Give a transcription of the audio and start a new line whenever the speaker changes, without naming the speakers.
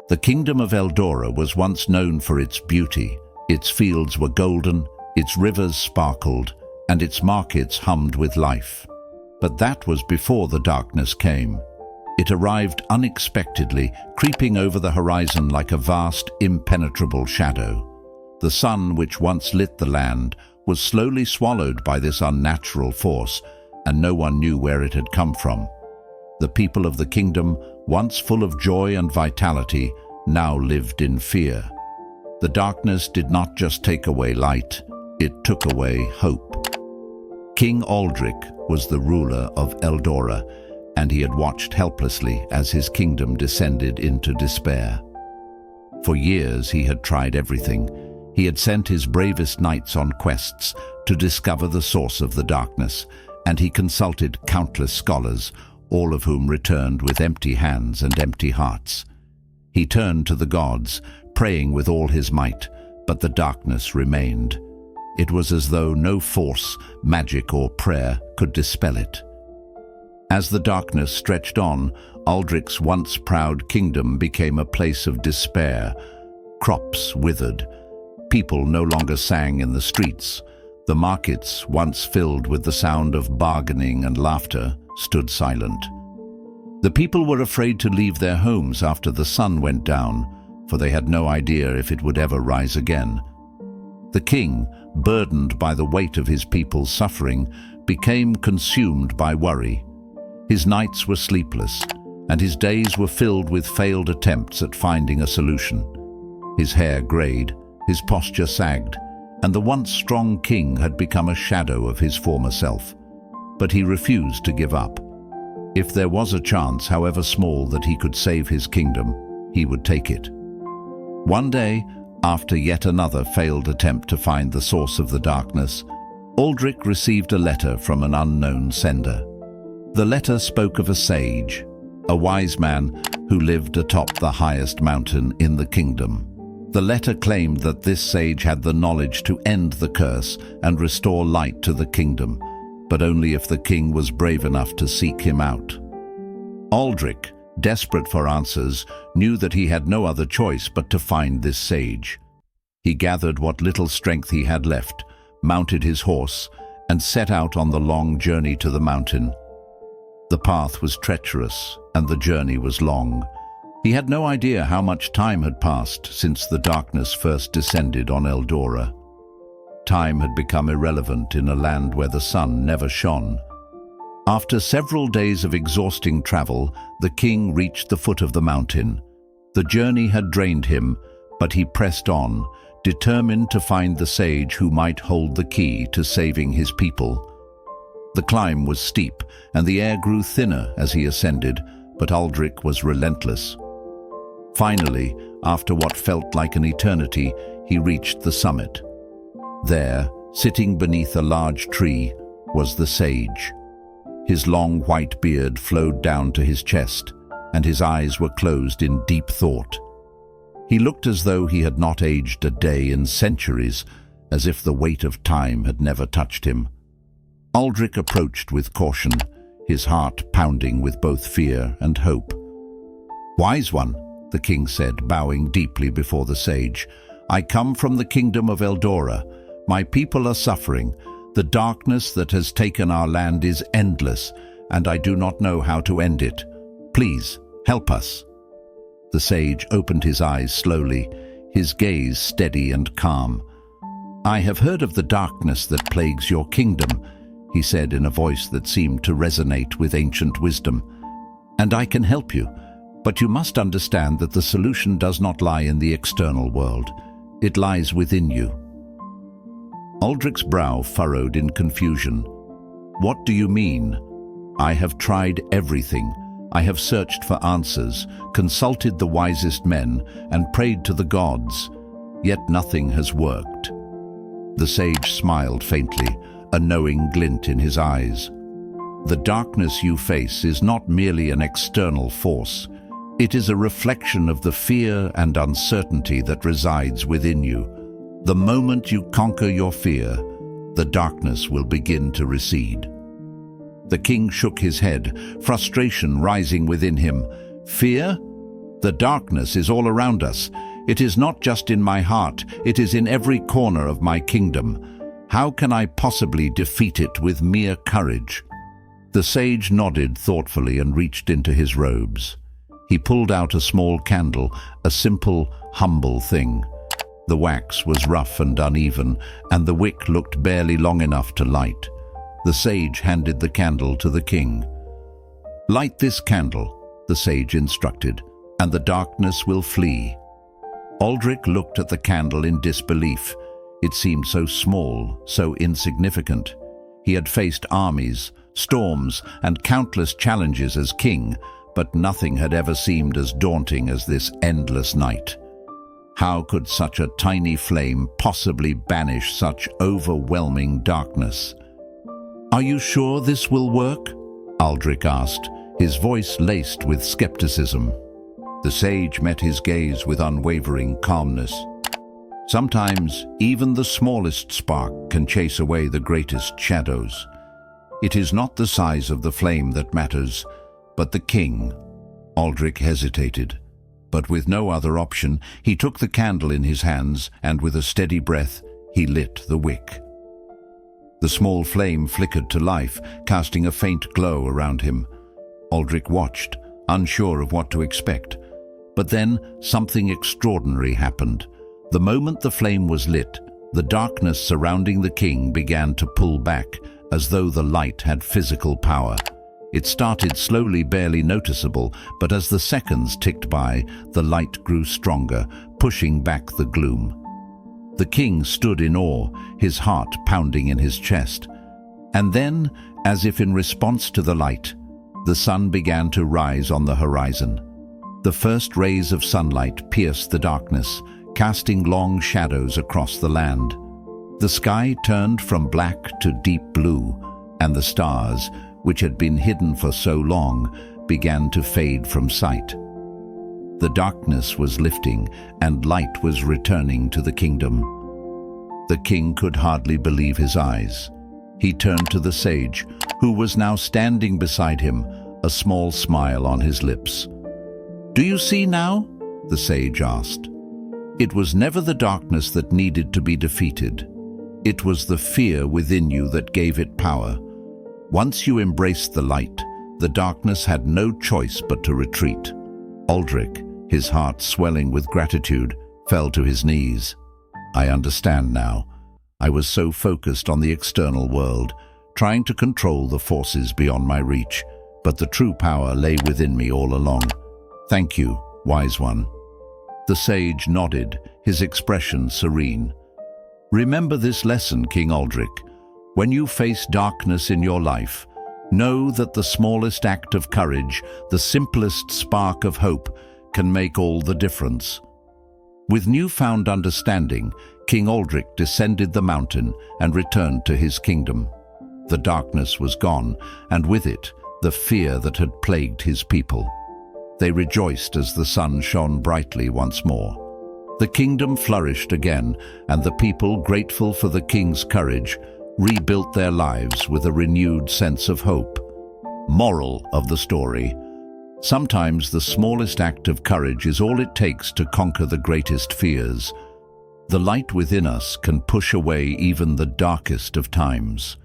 The kingdom of Eldora was once known for its beauty. Its fields were golden, its rivers sparkled, and its markets hummed with life. But that was before the darkness came. It arrived unexpectedly, creeping over the horizon like a vast, impenetrable shadow. The sun, which once lit the land, was slowly swallowed by this unnatural force, and no one knew where it had come from. The people of the kingdom, once full of joy and vitality, now lived in fear. The darkness did not just take away light, it took away hope. King Aldric was the ruler of Eldora, and he had watched helplessly as his kingdom descended into despair. For years he had tried everything. He had sent his bravest knights on quests to discover the source of the darkness, and he consulted countless scholars, all of whom returned with empty hands and empty hearts. He turned to the gods, praying with all his might, but the darkness remained. It was as though no force, magic or prayer could dispel it. As the darkness stretched on, Aldric's once proud kingdom became a place of despair. Crops withered. People no longer sang in the streets. The markets, once filled with the sound of bargaining and laughter, stood silent. The people were afraid to leave their homes after the sun went down, for they had no idea if it would ever rise again. The king, burdened by the weight of his people's suffering, became consumed by worry. His nights were sleepless, and his days were filled with failed attempts at finding a solution. His hair grayed, his posture sagged, and the once strong king had become a shadow of his former self. But he refused to give up. If there was a chance, however small, that he could save his kingdom, he would take it. One day, after yet another failed attempt to find the source of the darkness, Aldric received a letter from an unknown sender. The letter spoke of a sage, a wise man who lived atop the highest mountain in the kingdom. The letter claimed that this sage had the knowledge to end the curse and restore light to the kingdom, but only if the king was brave enough to seek him out. Aldric, desperate for answers, knew that he had no other choice but to find this sage. He gathered what little strength he had left, mounted his horse, and set out on the long journey to the mountain. The path was treacherous, and the journey was long. He had no idea how much time had passed since the darkness first descended on Eldora. Time had become irrelevant in a land where the sun never shone. After several days of exhausting travel, the king reached the foot of the mountain. The journey had drained him, but he pressed on, determined to find the sage who might hold the key to saving his people. The climb was steep, and the air grew thinner as he ascended, but Aldric was relentless. Finally, after what felt like an eternity, he reached the summit. There, sitting beneath a large tree, was the sage. His long white beard flowed down to his chest, and his eyes were closed in deep thought. He looked as though he had not aged a day in centuries, as if the weight of time had never touched him. Aldric approached with caution, his heart pounding with both fear and hope. "Wise one," the king said, bowing deeply before the sage, "I come from the kingdom of Eldora. My people are suffering. The darkness that has taken our land is endless, and I do not know how to end it. Please, help us." The sage opened his eyes slowly, his gaze steady and calm. "I have heard of the darkness that plagues your kingdom," he said in a voice that seemed to resonate with ancient wisdom, "and I can help you. But you must understand that the solution does not lie in the external world. It lies within you." Aldric's brow furrowed in confusion. "What do you mean?" "I have tried everything. I have searched for answers, consulted the wisest men, and prayed to the gods. Yet nothing has worked." The sage smiled faintly, a knowing glint in his eyes. "The darkness you face is not merely an external force. It is a reflection of the fear and uncertainty that resides within you. The moment you conquer your fear, the darkness will begin to recede." The king shook his head, frustration rising within him. "Fear? The darkness is all around us. It is not just in my heart, it is in every corner of my kingdom. How can I possibly defeat it with mere courage?" The sage nodded thoughtfully and reached into his robes. He pulled out a small candle, a simple, humble thing. The wax was rough and uneven, and the wick looked barely long enough to light. The sage handed the candle to the king. "Light this candle," the sage instructed, "and the darkness will flee." Aldric looked at the candle in disbelief. It seemed so small, so insignificant. He had faced armies, storms, and countless challenges as king, but nothing had ever seemed as daunting as this endless night. How could such a tiny flame possibly banish such overwhelming darkness? "Are you sure this will work?" Aldric asked, his voice laced with skepticism. The sage met his gaze with unwavering calmness. "Sometimes even the smallest spark can chase away the greatest shadows. It is not the size of the flame that matters, but the king." Aldric hesitated, but with no other option, he took the candle in his hands and with a steady breath, he lit the wick. The small flame flickered to life, casting a faint glow around him. Aldric watched, unsure of what to expect. But then something extraordinary happened. The moment the flame was lit, the darkness surrounding the king began to pull back, as though the light had physical power. It started slowly, barely noticeable, but as the seconds ticked by, the light grew stronger, pushing back the gloom. The king stood in awe, his heart pounding in his chest. And then, as if in response to the light, the sun began to rise on the horizon. The first rays of sunlight pierced the darkness, casting long shadows across the land. The sky turned from black to deep blue, and the stars, which had been hidden for so long, began to fade from sight. The darkness was lifting, and light was returning to the kingdom. The king could hardly believe his eyes. He turned to the sage, who was now standing beside him, a small smile on his lips. "Do you see now?" the sage asked. "It was never the darkness that needed to be defeated. It was the fear within you that gave it power. Once you embraced the light, the darkness had no choice but to retreat." Aldric, his heart swelling with gratitude, fell to his knees. "I understand now. I was so focused on the external world, trying to control the forces beyond my reach, but the true power lay within me all along. Thank you, wise one." The sage nodded, his expression serene. "Remember this lesson, King Aldric. When you face darkness in your life, know that the smallest act of courage, the simplest spark of hope, can make all the difference." With newfound understanding, King Aldric descended the mountain and returned to his kingdom. The darkness was gone, and with it, the fear that had plagued his people. They rejoiced as the sun shone brightly once more. The kingdom flourished again, and the people, grateful for the king's courage, rebuilt their lives with a renewed sense of hope. Moral of the story: sometimes the smallest act of courage is all it takes to conquer the greatest fears. The light within us can push away even the darkest of times.